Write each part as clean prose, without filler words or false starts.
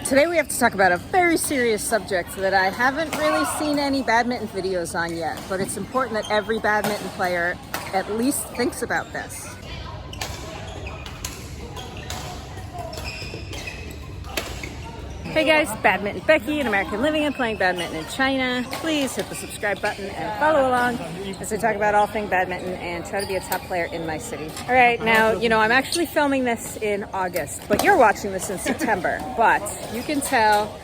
Today we have to talk about a very serious subject that I haven't really seen any badminton videos on yet, but it's important that every badminton player at least thinks about this. Hey guys, Badminton Becky, an American living and playing badminton in China. Please hit the subscribe button and follow along as I talk about all things badminton and try to be a top player in my city. All right, now, I'm actually filming this in August, but you're watching this in September. But you can tell,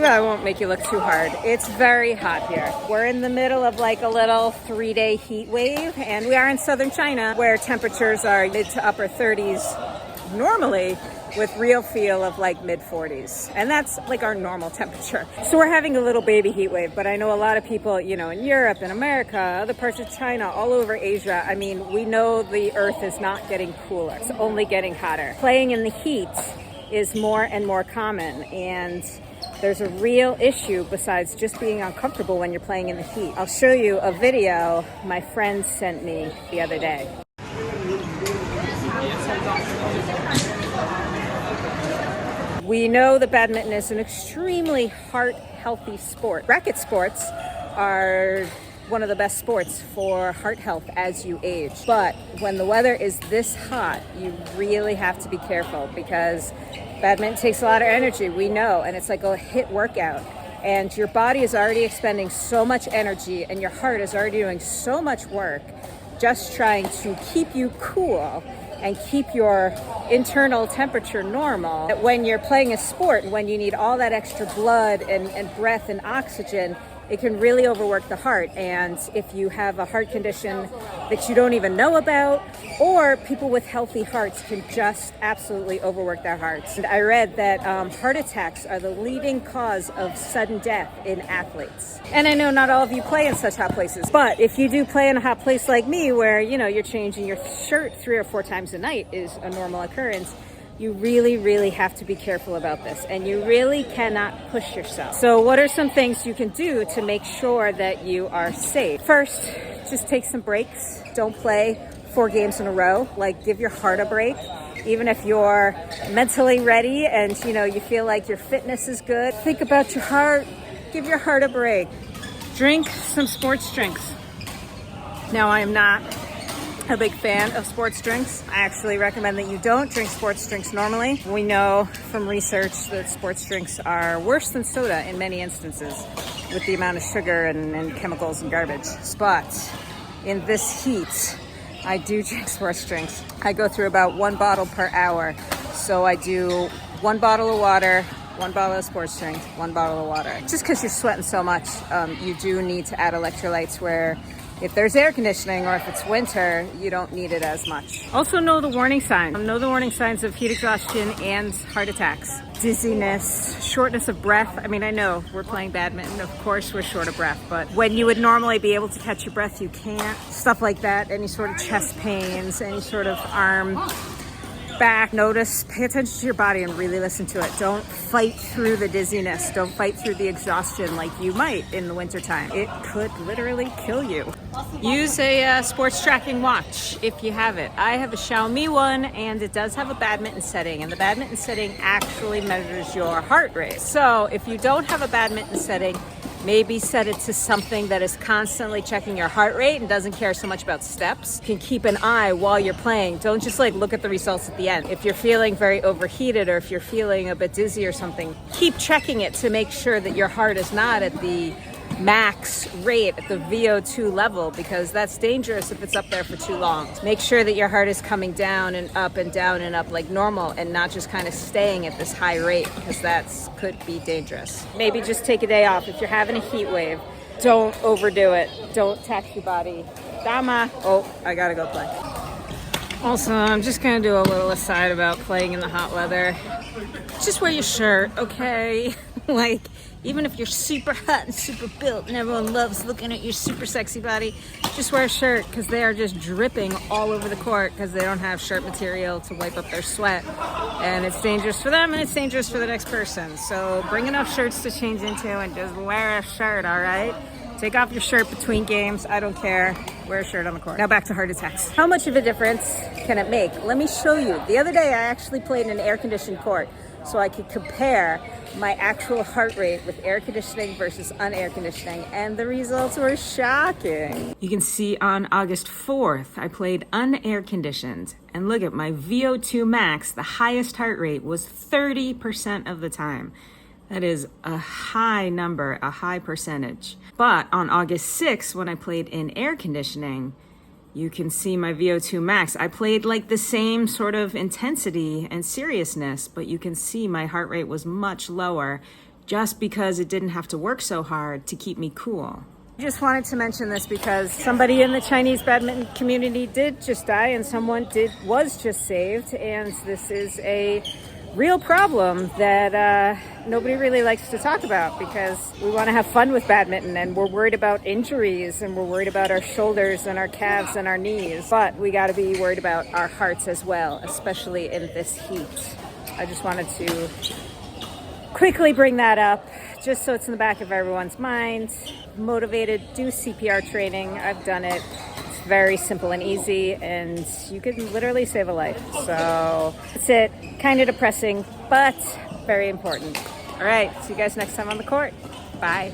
I won't make you look too hard. It's very hot here. We're in the middle of like a little 3-day heat wave, and we are in southern China where temperatures are mid to upper 30s normally, with real feel of like mid 40s. And that's like our normal temperature. So we're having a little baby heat wave, but I know a lot of people, in Europe and America, other parts of China, all over Asia. I mean, we know the earth is not getting cooler. It's only getting hotter. Playing in the heat is more and more common, and there's a real issue besides just being uncomfortable when you're playing in the heat. I'll show you a video my friend sent me the other day. We know that badminton is an extremely heart-healthy sport. Racket sports are one of the best sports for heart health as you age. But when the weather is this hot, you really have to be careful because badminton takes a lot of energy, we know, and it's like a HIIT workout. And your body is already expending so much energy and your heart is already doing so much work just trying to keep you cool and keep your internal temperature normal, that when you're playing a sport, when you need all that extra blood and breath and oxygen, it can really overwork the heart. And if you have a heart condition that you don't even know about, or people with healthy hearts can just absolutely overwork their hearts. And I read that heart attacks are the leading cause of sudden death in athletes. And I know not all of you play in such hot places, but if you do play in a hot place like me where, you're changing your shirt 3 or 4 times a night is a normal occurrence, you really, really have to be careful about this, and you really cannot push yourself. So what are some things you can do to make sure that you are safe? First, just take some breaks. Don't play 4 games in a row. Like, give your heart a break. Even if you're mentally ready and, you feel like your fitness is good, think about your heart. Give your heart a break. Drink some sports drinks. Now, I am not a big fan of sports drinks. I actually recommend that you don't drink sports drinks normally. We know from research that sports drinks are worse than soda in many instances with the amount of sugar and chemicals and garbage. But in this heat, I do drink sports drinks. I go through about 1 bottle per hour. So I do 1 bottle of water, 1 bottle of sports drink, 1 bottle of water. Just because you're sweating so much, you do need to add electrolytes where if there's air conditioning or if it's winter, you don't need it as much. Also know the warning signs. Know the warning signs of heat exhaustion and heart attacks. Dizziness, shortness of breath. I mean, I know we're playing badminton. Of course we're short of breath, but when you would normally be able to catch your breath, you can't. Stuff like that. Any sort of chest pains, any sort of arm, back. Pay attention to your body and really listen to it. Don't fight through the dizziness. Don't fight through the exhaustion like you might in the wintertime. It could literally kill you. Use a sports tracking watch if you have it. I have a Xiaomi one, and it does have a badminton setting, and the badminton setting actually measures your heart rate. So if you don't have a badminton setting, maybe set it to something that is constantly checking your heart rate and doesn't care so much about steps. You can keep an eye while you're playing. Don't just look at the results at the end. If you're feeling very overheated or if you're feeling a bit dizzy or something, keep checking it to make sure that your heart is not at the max rate, at the VO2 level, because that's dangerous if it's up there for too long. Make sure that your heart is coming down and up and down and up like normal and not just kind of staying at this high rate, because that could be dangerous. Maybe just take a day off. If you're having a heat wave, don't overdo it. Don't tax your body. Dama. Oh, I gotta go play. Also, I'm just gonna do a little aside about playing in the hot weather. Just wear your shirt, okay? Even if you're super hot and super built and everyone loves looking at your super sexy body, just wear a shirt, because they are just dripping all over the court because they don't have shirt material to wipe up their sweat. And it's dangerous for them and it's dangerous for the next person. So bring enough shirts to change into and just wear a shirt, all right? Take off your shirt between games. I don't care. Wear a shirt on the court. Now back to heart attacks. How much of a difference can it make? Let me show you. The other day I actually played in an air-conditioned court so I could compare my actual heart rate with air conditioning versus unair conditioning, and the results were shocking. You can see on August 4th, I played unair conditioned, and look at my VO2 max, the highest heart rate was 30% of the time. That is a high number, a high percentage. But on August 6th, when I played in air conditioning, you can see my VO2 max. I played like the same sort of intensity and seriousness, but you can see my heart rate was much lower just because it didn't have to work so hard to keep me cool. I just wanted to mention this because somebody in the Chinese badminton community did just die and someone was just saved, and this is a real problem that nobody really likes to talk about because we want to have fun with badminton and we're worried about injuries and we're worried about our shoulders and our calves and our knees, but we got to be worried about our hearts as well, especially in this heat. I just wanted to quickly bring that up just so it's in the back of everyone's mind. Motivated, do CPR training. I've done it. Very simple and easy, and you can literally save a life. So that's it. Kind of depressing, but very important. All right, see you guys next time on the court. Bye.